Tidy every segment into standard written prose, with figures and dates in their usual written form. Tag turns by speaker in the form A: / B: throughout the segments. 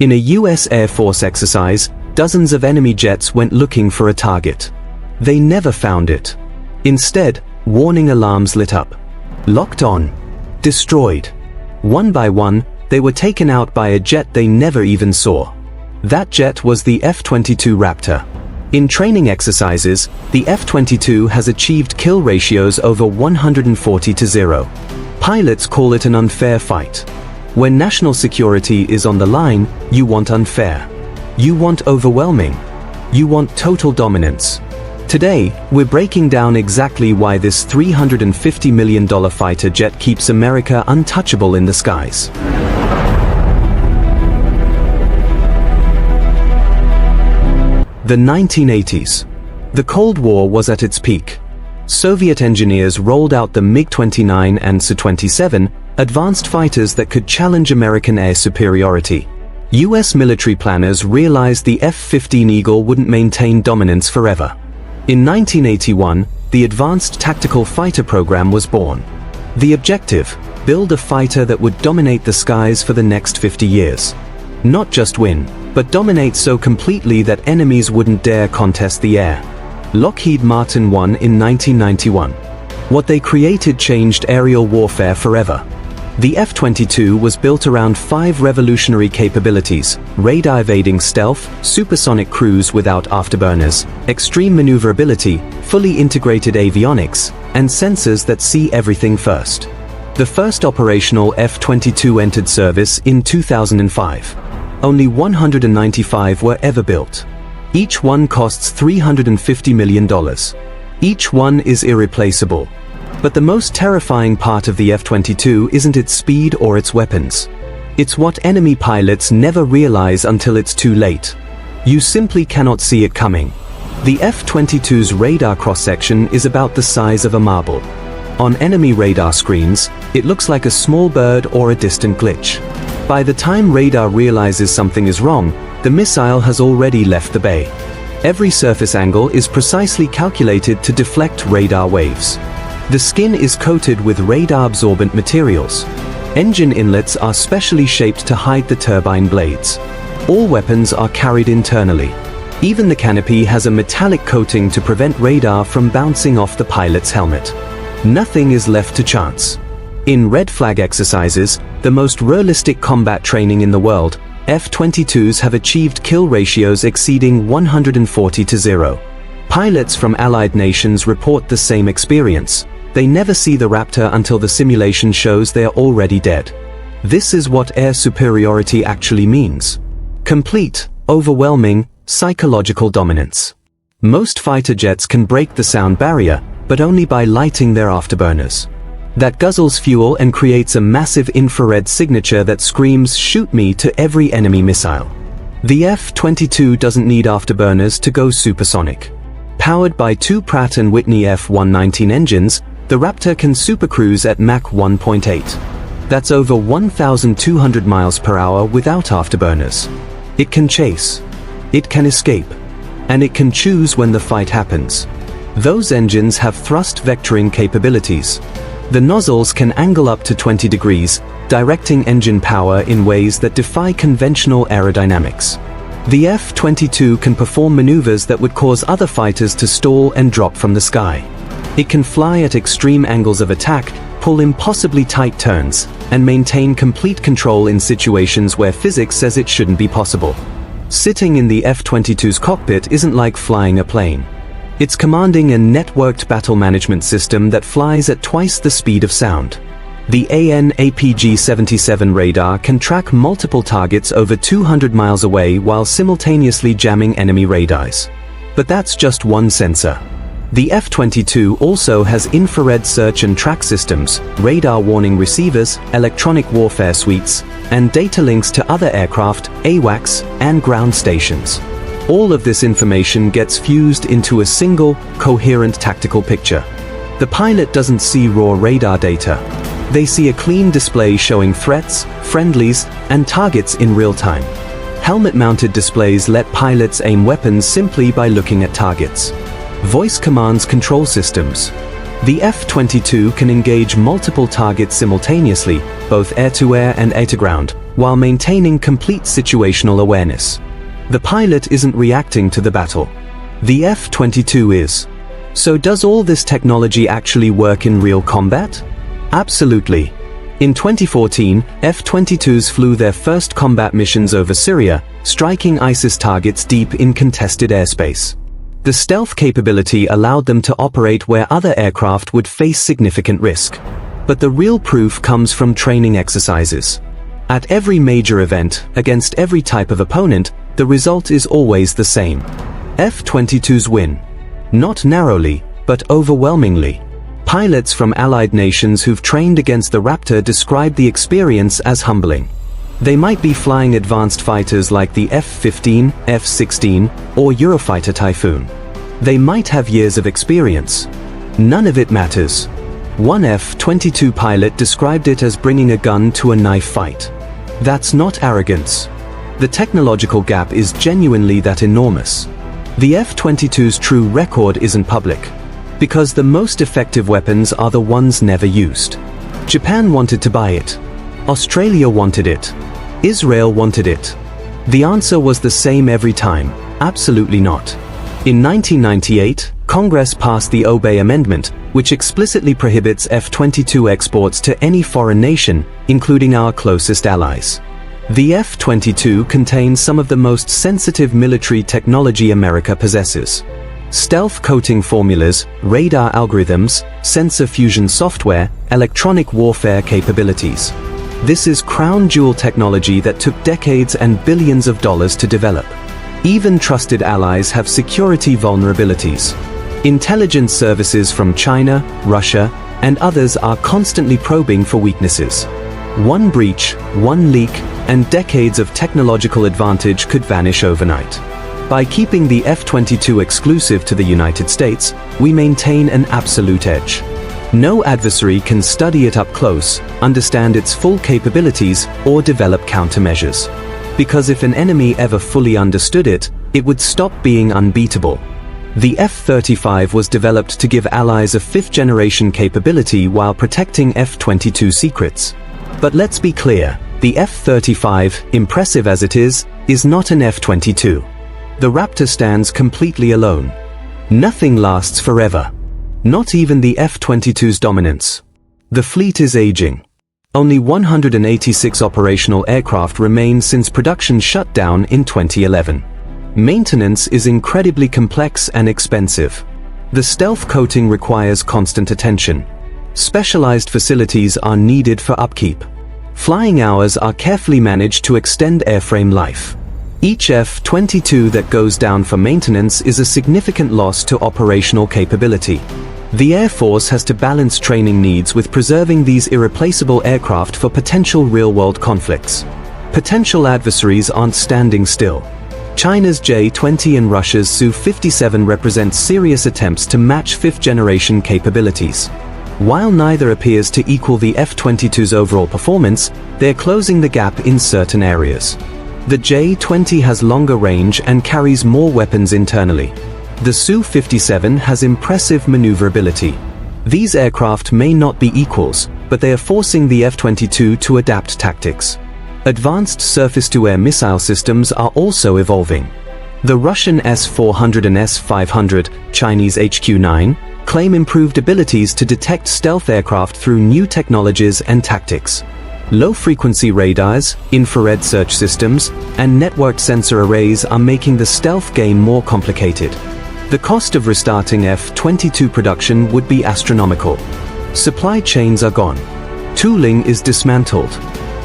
A: In a US Air Force exercise, dozens of enemy jets went looking for a target. They never found it. Instead, warning alarms lit up. Locked on. Destroyed. One by one, they were taken out by a jet they never even saw. That jet was the F-22 Raptor. In training exercises, the F-22 has achieved kill ratios over 140-0. Pilots call it an unfair fight. When national security is on the line, you want unfair. You want overwhelming. You want total dominance. Today, we're breaking down exactly why this $350 million fighter jet keeps America untouchable in the skies. The 1980s. The Cold War was at its peak. Soviet engineers rolled out the MiG-29 and Su-27, advanced fighters that could challenge American air superiority. US military planners realized the F-15 Eagle wouldn't maintain dominance forever. In 1981, the Advanced Tactical Fighter program was born. The objective: build a fighter that would dominate the skies for the next 50 years. Not just win, but dominate so completely that enemies wouldn't dare contest the air. Lockheed Martin won in 1991. What they created changed aerial warfare forever. The F-22 was built around 5 revolutionary capabilities: radar-evading stealth, supersonic cruise without afterburners, extreme maneuverability, fully integrated avionics, and sensors that see everything first. The first operational F-22 entered service in 2005. Only 195 were ever built. Each one costs $350 million. Each one is irreplaceable. But the most terrifying part of the F-22 isn't its speed or its weapons. It's what enemy pilots never realize until it's too late. You simply cannot see it coming. The F-22's radar cross-section is about the size of a marble. On enemy radar screens, it looks like a small bird or a distant glitch. By the time radar realizes something is wrong, the missile has already left the bay. Every surface angle is precisely calculated to deflect radar waves. The skin is coated with radar-absorbent materials. Engine inlets are specially shaped to hide the turbine blades. All weapons are carried internally. Even the canopy has a metallic coating to prevent radar from bouncing off the pilot's helmet. Nothing is left to chance. In red flag exercises, the most realistic combat training in the world, F-22s have achieved kill ratios exceeding 140-0. Pilots from allied nations report the same experience. They never see the Raptor until the simulation shows they are already dead. This is what air superiority actually means. Complete, overwhelming, psychological dominance. Most fighter jets can break the sound barrier, but only by lighting their afterburners. That guzzles fuel and creates a massive infrared signature that screams "shoot me" to every enemy missile. The F-22 doesn't need afterburners to go supersonic. Powered by 2 Pratt & Whitney F-119 engines, the Raptor can supercruise at Mach 1.8. That's over 1,200 miles per hour without afterburners. It can chase. It can escape. And it can choose when the fight happens. Those engines have thrust vectoring capabilities. The nozzles can angle up to 20 degrees, directing engine power in ways that defy conventional aerodynamics. The F-22 can perform maneuvers that would cause other fighters to stall and drop from the sky. It can fly at extreme angles of attack, pull impossibly tight turns, and maintain complete control in situations where physics says it shouldn't be possible. Sitting in the F-22's cockpit isn't like flying a plane. It's commanding a networked battle management system that flies at twice the speed of sound. The AN/APG-77 radar can track multiple targets over 200 miles away while simultaneously jamming enemy radars. But that's just one sensor. The F-22 also has infrared search and track systems, radar warning receivers, electronic warfare suites, and data links to other aircraft, AWACS, and ground stations. All of this information gets fused into a single, coherent tactical picture. The pilot doesn't see raw radar data. They see a clean display showing threats, friendlies, and targets in real time. Helmet-mounted displays let pilots aim weapons simply by looking at targets. Voice commands control systems. The F-22 can engage multiple targets simultaneously, both air-to-air and air-to-ground, while maintaining complete situational awareness. The pilot isn't reacting to the battle. The F-22 is. So does all this technology actually work in real combat? Absolutely. In 2014, F-22s flew their first combat missions over Syria, striking ISIS targets deep in contested airspace. The stealth capability allowed them to operate where other aircraft would face significant risk. But the real proof comes from training exercises. At every major event, against every type of opponent, the result is always the same. F-22s win. Not narrowly, but overwhelmingly. Pilots from allied nations who've trained against the Raptor describe the experience as humbling. They might be flying advanced fighters like the F-15, F-16, or Eurofighter Typhoon. They might have years of experience. None of it matters. One F-22 pilot described it as bringing a gun to a knife fight. That's not arrogance. The technological gap is genuinely that enormous. The F-22's true record isn't public, because the most effective weapons are the ones never used. Japan wanted to buy it. Australia wanted it. Israel wanted it. The answer was the same every time: absolutely not. In 1998, Congress passed the Obey Amendment, which explicitly prohibits F-22 exports to any foreign nation, including our closest allies. The F-22 contains some of the most sensitive military technology America possesses. Stealth coating formulas, radar algorithms, sensor fusion software, electronic warfare capabilities. This is crown jewel technology that took decades and billions of dollars to develop. Even trusted allies have security vulnerabilities. Intelligence services from China, Russia, and others are constantly probing for weaknesses. One breach, one leak, and decades of technological advantage could vanish overnight. By keeping the F-22 exclusive to the United States, we maintain an absolute edge. No adversary can study it up close, understand its full capabilities, or develop countermeasures. Because if an enemy ever fully understood it, it would stop being unbeatable. The F-35 was developed to give allies a fifth-generation capability while protecting F-22 secrets. But let's be clear, the F-35, impressive as it is not an F-22. The Raptor stands completely alone. Nothing lasts forever. Not even the F-22's dominance. The fleet is aging. Only 186 operational aircraft remain since production shut down in 2011. Maintenance is incredibly complex and expensive. The stealth coating requires constant attention. Specialized facilities are needed for upkeep. Flying hours are carefully managed to extend airframe life. Each F-22 that goes down for maintenance is a significant loss to operational capability. The Air Force has to balance training needs with preserving these irreplaceable aircraft for potential real-world conflicts. Potential adversaries aren't standing still. China's J-20 and Russia's Su-57 represent serious attempts to match fifth-generation capabilities. While neither appears to equal the F-22's overall performance, they're closing the gap in certain areas. The J-20 has longer range and carries more weapons internally. The Su-57 has impressive maneuverability. These aircraft may not be equals, but they are forcing the F-22 to adapt tactics. Advanced surface-to-air missile systems are also evolving. The Russian S-400 and S-500, Chinese HQ-9, claim improved abilities to detect stealth aircraft through new technologies and tactics. Low-frequency radars, infrared search systems, and networked sensor arrays are making the stealth game more complicated. The cost of restarting F-22 production would be astronomical. Supply chains are gone. Tooling is dismantled.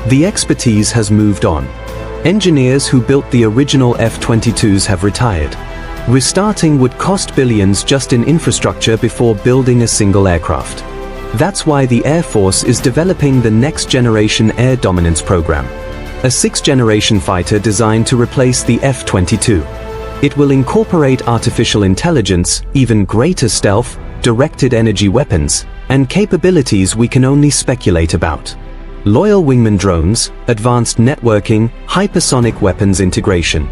A: The expertise has moved on. Engineers who built the original F-22s have retired. Restarting would cost billions just in infrastructure before building a single aircraft. That's why the Air Force is developing the Next Generation Air Dominance program, a sixth-generation fighter designed to replace the F-22. It will incorporate artificial intelligence, even greater stealth, directed energy weapons, and capabilities we can only speculate about. Loyal wingman drones, advanced networking, hypersonic weapons integration.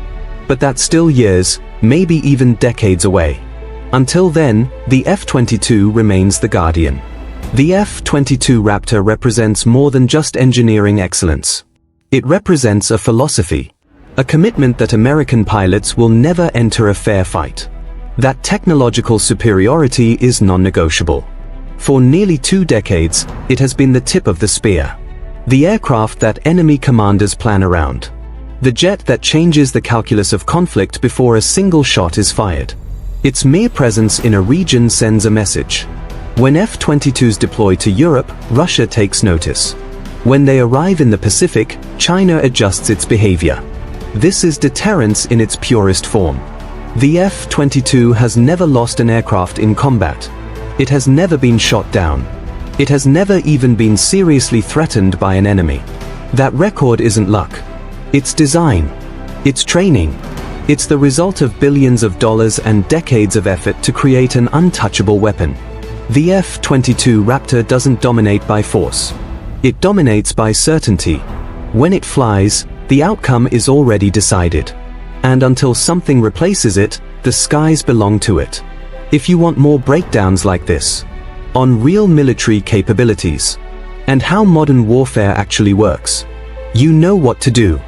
A: But that's still years, maybe even decades away. Until then, the F-22 remains the guardian. The F-22 Raptor represents more than just engineering excellence. It represents a philosophy, a commitment that American pilots will never enter a fair fight. That technological superiority is non-negotiable. For nearly 2 decades, it has been the tip of the spear. The aircraft that enemy commanders plan around. The jet that changes the calculus of conflict before a single shot is fired. Its mere presence in a region sends a message. When F-22s deploy to Europe, Russia takes notice. When they arrive in the Pacific, China adjusts its behavior. This is deterrence in its purest form. The F-22 has never lost an aircraft in combat. It has never been shot down. It has never even been seriously threatened by an enemy. That record isn't luck. It's design. It's training. It's the result of billions of dollars and decades of effort to create an untouchable weapon. The F-22 Raptor doesn't dominate by force. It dominates by certainty. When it flies, the outcome is already decided. And until something replaces it, the skies belong to it. If you want more breakdowns like this, on real military capabilities, and how modern warfare actually works, you know what to do.